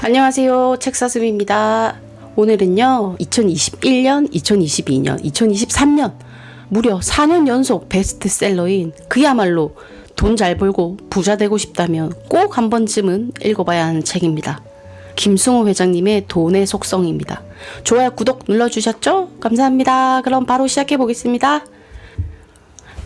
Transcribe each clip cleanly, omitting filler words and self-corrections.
안녕하세요. 책사슴입니다. 오늘은요 2021년, 2022년, 2023년 무려 4년 연속 베스트셀러인 그야말로 돈 잘 벌고 부자 되고 싶다면 꼭 한 번쯤은 읽어봐야 하는 책입니다. 김승호 회장님의 돈의 속성입니다. 좋아요, 구독 눌러주셨죠? 감사합니다. 그럼 바로 시작해 보겠습니다.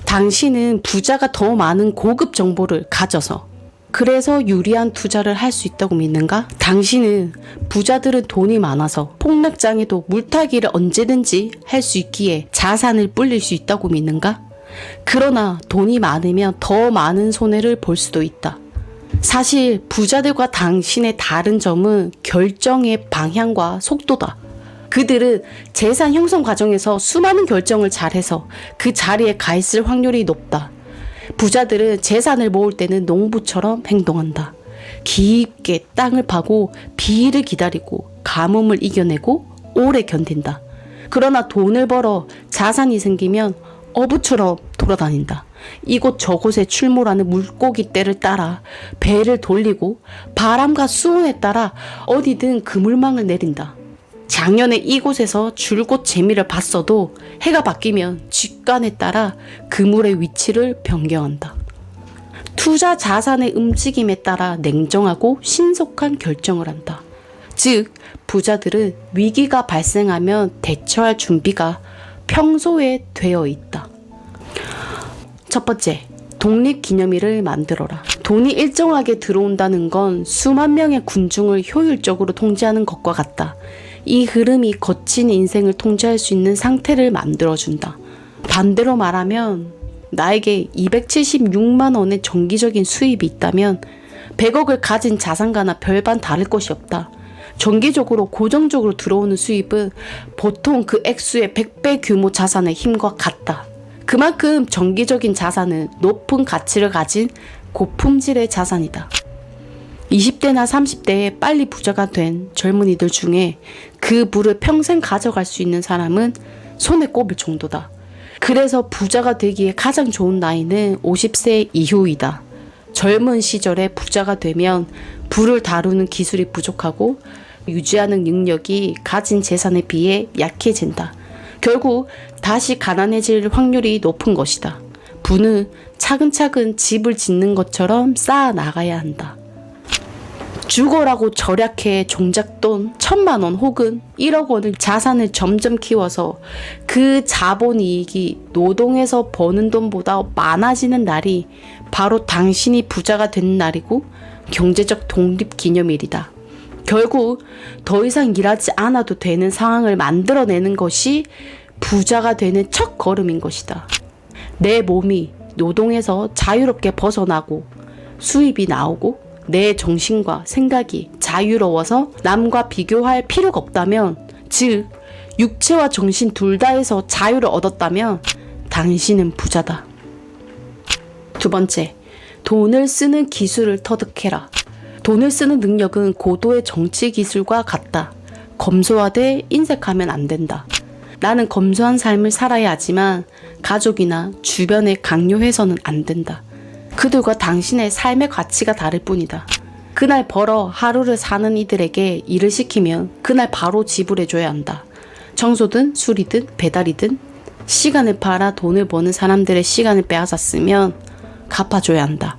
당신은 부자가 더 많은 고급 정보를 가져서 그래서 유리한 투자를 할 수 있다고 믿는가? 당신은 부자들은 돈이 많아서 폭락장에도 물타기를 언제든지 할 수 있기에 자산을 불릴 수 있다고 믿는가? 그러나 돈이 많으면 더 많은 손해를 볼 수도 있다. 사실 부자들과 당신의 다른 점은 결정의 방향과 속도다. 그들은 재산 형성 과정에서 수많은 결정을 잘해서 그 자리에 가 있을 확률이 높다. 부자들은 재산을 모을 때는 농부처럼 행동한다. 깊게 땅을 파고 비를 기다리고 가뭄을 이겨내고 오래 견딘다. 그러나 돈을 벌어 자산이 생기면 어부처럼 돌아다닌다. 이곳 저곳에 출몰하는 물고기 떼를 따라 배를 돌리고 바람과 수온에 따라 어디든 그물망을 내린다. 작년에 이곳에서 줄곧 재미를 봤어도 해가 바뀌면 직관에 따라 그물의 위치를 변경한다. 투자 자산의 움직임에 따라 냉정하고 신속한 결정을 한다. 즉, 부자들은 위기가 발생하면 대처할 준비가 평소에 되어 있다. 첫 번째, 독립기념일을 만들어라. 돈이 일정하게 들어온다는 건 수만 명의 군중을 효율적으로 통제하는 것과 같다. 이 흐름이 거친 인생을 통제할 수 있는 상태를 만들어준다. 반대로 말하면 나에게 276만 원의 정기적인 수입이 있다면 100억을 가진 자산가나 별반 다를 것이 없다. 정기적으로 고정적으로 들어오는 수입은 보통 그 액수의 100배 규모 자산의 힘과 같다. 그만큼 정기적인 자산은 높은 가치를 가진 고품질의 자산이다. 20대나 30대에 빨리 부자가 된 젊은이들 중에 그 부를 평생 가져갈 수 있는 사람은 손에 꼽을 정도다. 그래서 부자가 되기에 가장 좋은 나이는 50세 이후이다. 젊은 시절에 부자가 되면 부를 다루는 기술이 부족하고 유지하는 능력이 가진 재산에 비해 약해진다. 결국 다시 가난해질 확률이 높은 것이다. 부는 차근차근 집을 짓는 것처럼 쌓아 나가야 한다. 죽어라고 절약해 종잣돈 1,000만 원 혹은 1억 원을 자산을 점점 키워서 그 자본이익이 노동해서 버는 돈보다 많아지는 날이 바로 당신이 부자가 되는 날이고 경제적 독립기념일이다. 결국 더 이상 일하지 않아도 되는 상황을 만들어내는 것이 부자가 되는 첫 걸음인 것이다. 내 몸이 노동에서 자유롭게 벗어나고 수입이 나오고 내 정신과 생각이 자유로워서 남과 비교할 필요가 없다면, 즉 육체와 정신 둘 다에서 자유를 얻었다면 당신은 부자다. 두 번째, 돈을 쓰는 기술을 터득해라. 돈을 쓰는 능력은 고도의 정치 기술과 같다. 검소하되 인색하면 안 된다. 나는 검소한 삶을 살아야 하지만 가족이나 주변에 강요해서는 안 된다. 그들과 당신의 삶의 가치가 다를 뿐이다. 그날 벌어 하루를 사는 이들에게 일을 시키면 그날 바로 지불해줘야 한다. 청소든 술이든 배달이든 시간을 팔아 돈을 버는 사람들의 시간을 빼앗았으면 갚아줘야 한다.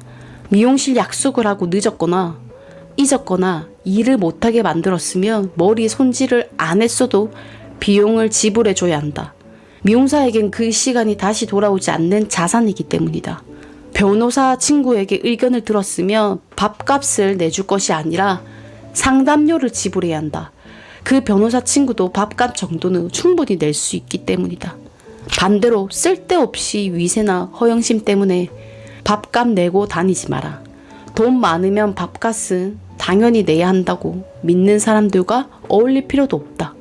미용실 약속을 하고 늦었거나 잊었거나 일을 못하게 만들었으면 머리 손질을 안 했어도 비용을 지불해줘야 한다. 미용사에겐 그 시간이 다시 돌아오지 않는 자산이기 때문이다. 변호사 친구에게 의견을 들었으면 밥값을 내줄 것이 아니라 상담료를 지불해야 한다. 그 변호사 친구도 밥값 정도는 충분히 낼 수 있기 때문이다. 반대로 쓸데없이 위세나 허영심 때문에 밥값 내고 다니지 마라. 돈 많으면 밥값은 당연히 내야 한다고 믿는 사람들과 어울릴 필요도 없다.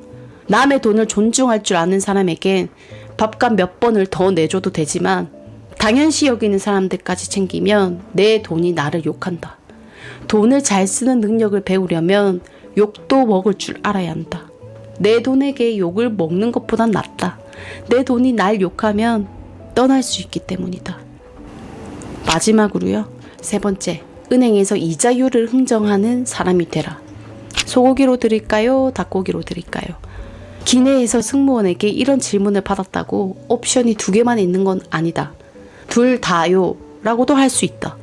남의 돈을 존중할 줄 아는 사람에겐 밥값 몇 번을 더 내줘도 되지만 당연시 여기는 사람들까지 챙기면 내 돈이 나를 욕한다. 돈을 잘 쓰는 능력을 배우려면 욕도 먹을 줄 알아야 한다. 내 돈에게 욕을 먹는 것보단 낫다. 내 돈이 날 욕하면 떠날 수 있기 때문이다. 마지막으로요. 세 번째, 은행에서 이자율을 흥정하는 사람이 되라. 소고기로 드릴까요? 닭고기로 드릴까요? 기내에서 승무원에게 이런 질문을 받았다고 옵션이 2개만 있는 건 아니다. 둘 다요 라고도 할 수 있다.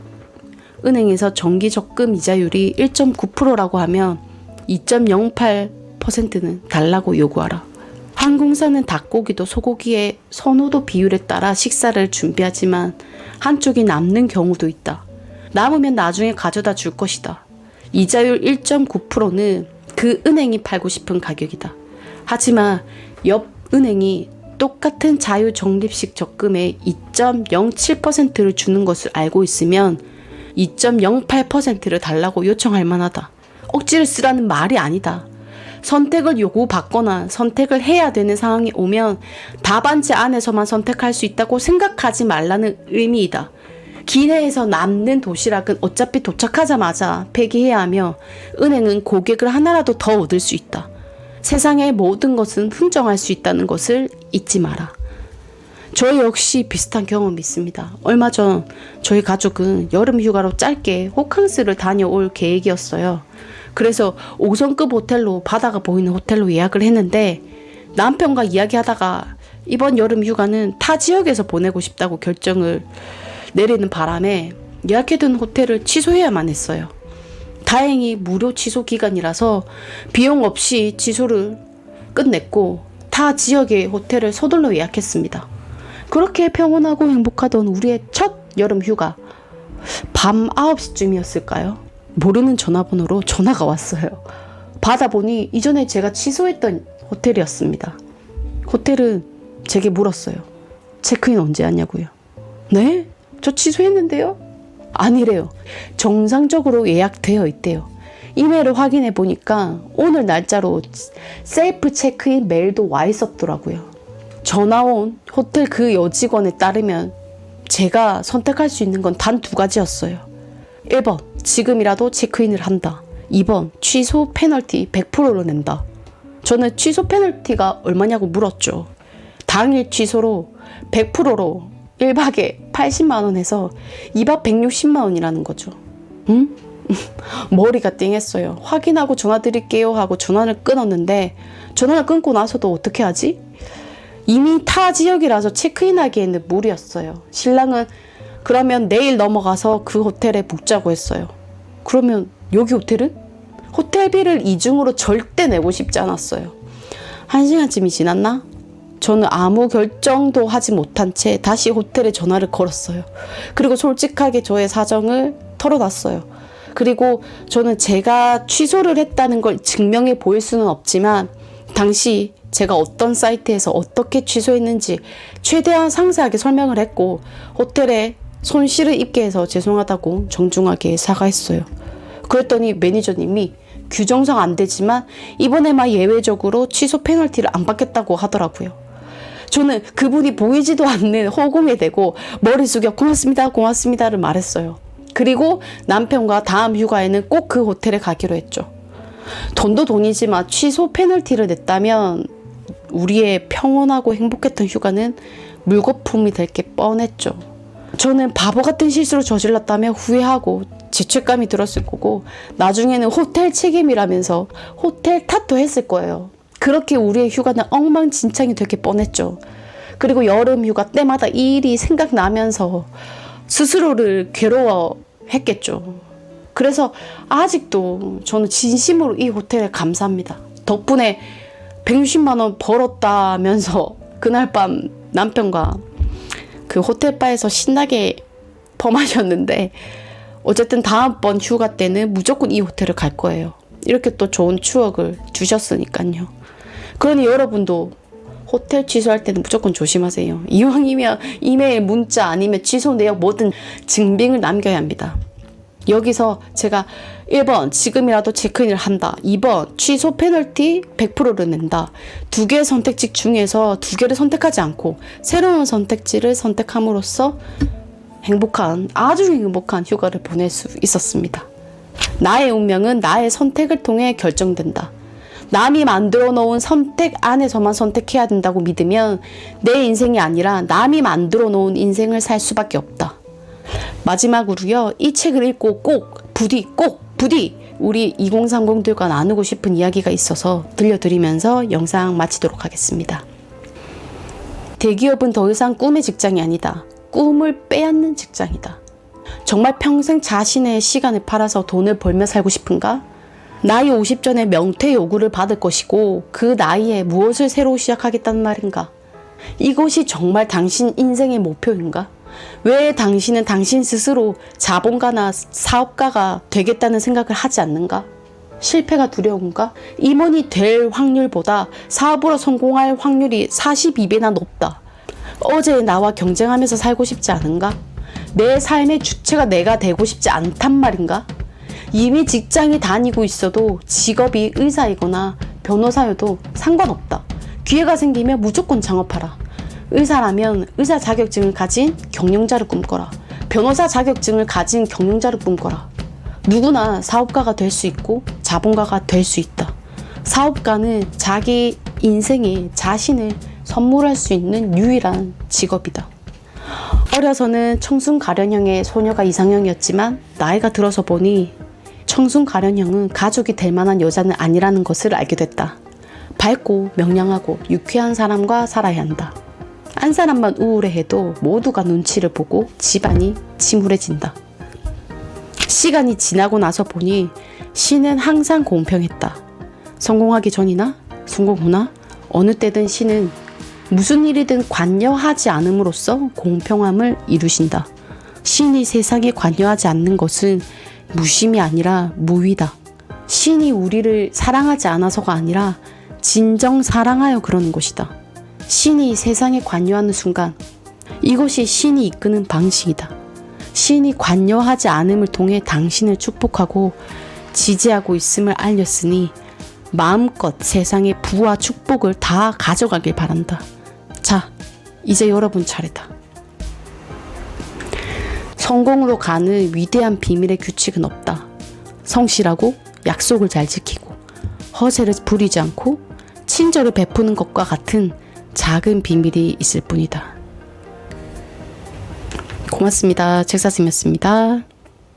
은행에서 정기 적금 이자율이 1.9%라고 하면 2.08%는 달라고 요구하라. 항공사는 닭고기도 소고기의 선호도 비율에 따라 식사를 준비하지만 한쪽이 남는 경우도 있다. 남으면 나중에 가져다 줄 것이다. 이자율 1.9%는 그 은행이 팔고 싶은 가격이다. 하지만 옆 은행이 똑같은 자유적립식 적금에 2.07%를 주는 것을 알고 있으면 2.08%를 달라고 요청할 만하다. 억지를 쓰라는 말이 아니다. 선택을 요구받거나 선택을 해야 되는 상황이 오면 답안지 안에서만 선택할 수 있다고 생각하지 말라는 의미이다. 기내에서 남는 도시락은 어차피 도착하자마자 폐기해야 하며 은행은 고객을 하나라도 더 얻을 수 있다. 세상의 모든 것은 흥정할 수 있다는 것을 잊지 마라. 저 역시 비슷한 경험이 있습니다. 얼마 전 저희 가족은 여름 휴가로 짧게 호캉스를 다녀올 계획이었어요. 그래서 5성급 호텔로 바다가 보이는 호텔로 예약을 했는데 남편과 이야기하다가 이번 여름 휴가는 타 지역에서 보내고 싶다고 결정을 내리는 바람에 예약해둔 호텔을 취소해야만 했어요. 다행히 무료 취소 기간이라서 비용 없이 취소를 끝냈고 타 지역의 호텔을 서둘러 예약했습니다. 그렇게 평온하고 행복하던 우리의 첫 여름 휴가. 밤 9시쯤이었을까요? 모르는 전화번호로 전화가 왔어요. 받아보니 이전에 제가 취소했던 호텔이었습니다. 호텔은 제게 물었어요. 체크인 언제 하냐고요. 네? 저 취소했는데요? 아니래요. 정상적으로 예약되어 있대요. 이메일을 확인해 보니까 오늘 날짜로 셀프 체크인 메일도 와 있었더라고요. 전화 온 호텔 그 여직원에 따르면 제가 선택할 수 있는 건 단 2가지였어요. 1번, 지금이라도 체크인을 한다. 2번, 취소 페널티 100%를 낸다. 저는 취소 페널티가 얼마냐고 물었죠. 당일 취소로 100%로 1박에 80만 원에서 2박 160만 원이라는 거죠. 응? 머리가 띵했어요. 확인하고 전화 드릴게요 하고 전화를 끊었는데 전화를 끊고 나서도 어떻게 하지? 이미 타 지역이라서 체크인하기에는 무리였어요. 신랑은 그러면 내일 넘어가서 그 호텔에 묵자고 했어요. 그러면 여기 호텔은? 호텔비를 이중으로 절대 내고 싶지 않았어요. 1시간쯤이 지났나? 저는 아무 결정도 하지 못한 채 다시 호텔에 전화를 걸었어요. 그리고 솔직하게 저의 사정을 털어놨어요. 그리고 저는 제가 취소를 했다는 걸 증명해 보일 수는 없지만 당시 제가 어떤 사이트에서 어떻게 취소했는지 최대한 상세하게 설명을 했고 호텔에 손실을 입게 해서 죄송하다고 정중하게 사과했어요. 그랬더니 매니저님이 규정상 안 되지만 이번에만 예외적으로 취소 페널티를 안 받겠다고 하더라고요. 저는 그분이 보이지도 않는 허공에 대고 머리 숙여 고맙습니다 고맙습니다를 말했어요. 그리고 남편과 다음 휴가에는 꼭 그 호텔에 가기로 했죠. 돈도 돈이지만 취소 페널티를 냈다면 우리의 평온하고 행복했던 휴가는 물거품이 될 게 뻔했죠. 저는 바보 같은 실수를 저질렀다며 후회하고 죄책감이 들었을 거고 나중에는 호텔 책임이라면서 호텔 탓도 했을 거예요. 그렇게 우리의 휴가는 엉망진창이 될 게 뻔했죠. 그리고 여름 휴가 때마다 이 일이 생각나면서 스스로를 괴로워했겠죠. 그래서 아직도 저는 진심으로 이 호텔에 감사합니다. 덕분에 160만 원 벌었다면서 그날 밤 남편과 그 호텔바에서 신나게 퍼마셨는데 어쨌든 다음번 휴가 때는 무조건 이 호텔을 갈 거예요. 이렇게 또 좋은 추억을 주셨으니까요. 그러니 여러분도 호텔 취소할 때는 무조건 조심하세요. 이왕이면 이메일, 문자 아니면 취소 내역 뭐든 증빙을 남겨야 합니다. 여기서 제가 1번 지금이라도 체크인을 한다. 2번 취소 페널티 100%를 낸다. 2개의 선택지 중에서 2개를 선택하지 않고 새로운 선택지를 선택함으로써 아주 행복한 휴가를 보낼 수 있었습니다. 나의 운명은 나의 선택을 통해 결정된다. 남이 만들어 놓은 선택 안에서만 선택해야 된다고 믿으면 내 인생이 아니라 남이 만들어 놓은 인생을 살 수밖에 없다. 마지막으로요, 이 책을 읽고 꼭 부디 우리 2030들과 나누고 싶은 이야기가 있어서 들려드리면서 영상 마치도록 하겠습니다. 대기업은 더 이상 꿈의 직장이 아니다. 꿈을 빼앗는 직장이다. 정말 평생 자신의 시간을 팔아서 돈을 벌며 살고 싶은가? 나이 50 전에 명퇴 요구를 받을 것이고 그 나이에 무엇을 새로 시작하겠다는 말인가? 이것이 정말 당신 인생의 목표인가? 왜 당신은 당신 스스로 자본가나 사업가가 되겠다는 생각을 하지 않는가? 실패가 두려운가? 임원이 될 확률보다 사업으로 성공할 확률이 42배나 높다. 어제의 나와 경쟁하면서 살고 싶지 않은가? 내 삶의 주체가 내가 되고 싶지 않단 말인가? 이미 직장에 다니고 있어도 직업이 의사이거나 변호사여도 상관없다. 기회가 생기면 무조건 창업하라. 의사라면 의사 자격증을 가진 경영자를 꿈꿔라. 변호사 자격증을 가진 경영자를 꿈꿔라. 누구나 사업가가 될 수 있고 자본가가 될 수 있다. 사업가는 자기 인생에 자신을 선물할 수 있는 유일한 직업이다. 어려서는 청순 가련형의 소녀가 이상형이었지만 나이가 들어서 보니 청순 가련형은 가족이 될 만한 여자는 아니라는 것을 알게 됐다. 밝고 명랑하고 유쾌한 사람과 살아야 한다. 한 사람만 우울해해도 모두가 눈치를 보고 집안이 침울해진다. 시간이 지나고 나서 보니 신은 항상 공평했다. 성공하기 전이나 성공 후나 어느 때든 신은 무슨 일이든 관여하지 않음으로써 공평함을 이루신다. 신이 세상에 관여하지 않는 것은 무심이 아니라 무위다. 신이 우리를 사랑하지 않아서가 아니라 진정 사랑하여 그러는 것이다. 신이 세상에 관여하는 순간 이것이 신이 이끄는 방식이다. 신이 관여하지 않음을 통해 당신을 축복하고 지지하고 있음을 알렸으니 마음껏 세상의 부와 축복을 다 가져가길 바란다. 자, 이제 여러분 차례다. 성공으로 가는 위대한 비밀의 규칙은 없다. 성실하고 약속을 잘 지키고 허세를 부리지 않고 친절을 베푸는 것과 같은 작은 비밀이 있을 뿐이다. 고맙습니다. 책사슴이었습니다.